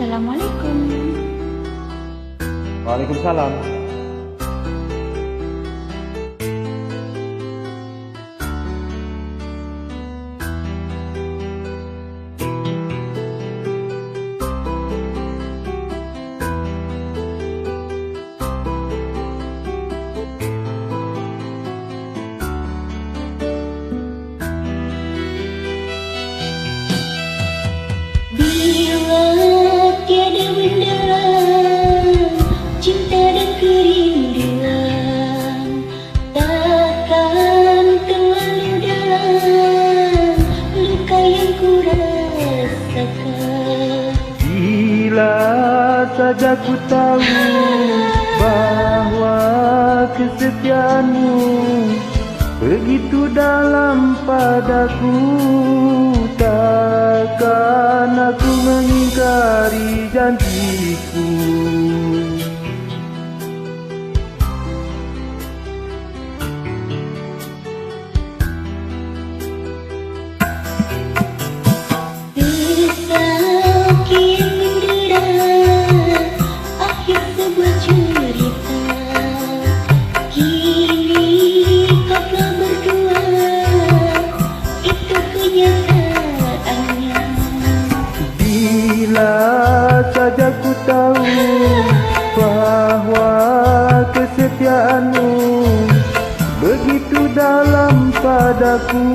Assalamualaikum. Waalaikumsalam. Bila saja ku tahu bahwa kesetiaanmu begitu dalam padaku, takkan aku mengingkari janjiku. Bila saja ku tahu bahwa kesetiaanmu begitu dalam padaku,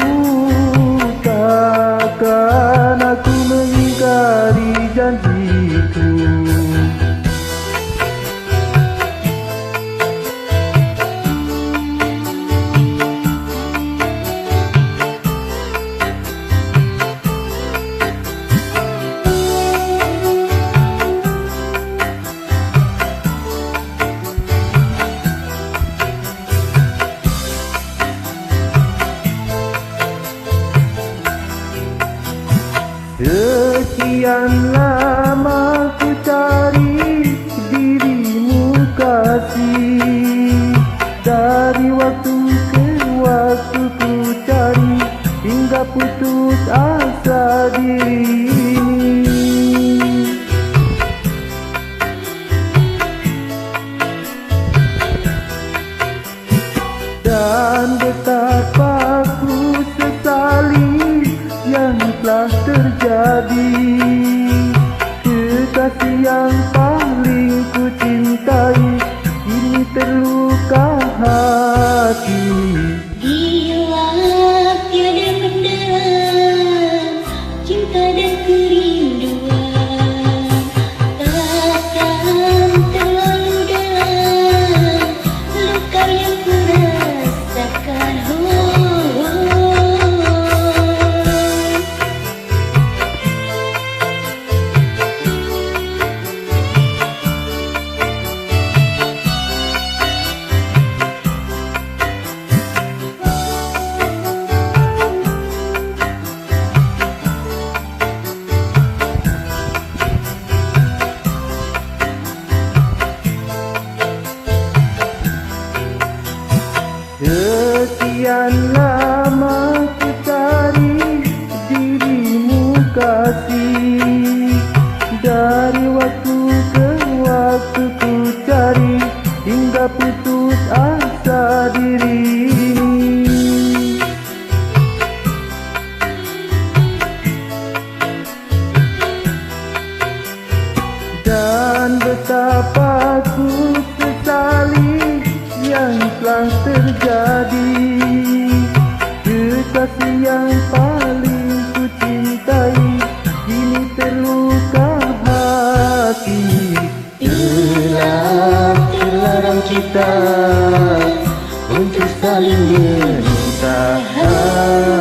takkan aku mengingkari janjiku. Sekian lama ku cari dirimu kasih, dari waktu ke waktu ku cari hingga putus asa diri ini. Dan betapa ku sesali yang telah terjadi, kekasih yang paling ku cintai kini terluka hati. Bila tiada mendalam cinta dan kerinduan, takkan terlalu dalam luka yang ku rasakan. Sekian lama ku cari dirimu kasih, dari waktu ke waktu ku cari hingga putus asa diri ini. Dan betapa ku sesali yang telah terjadi, kekasih yang paling ku cintai kini terluka hati. Telah terlarang kita untuk saling bertahan.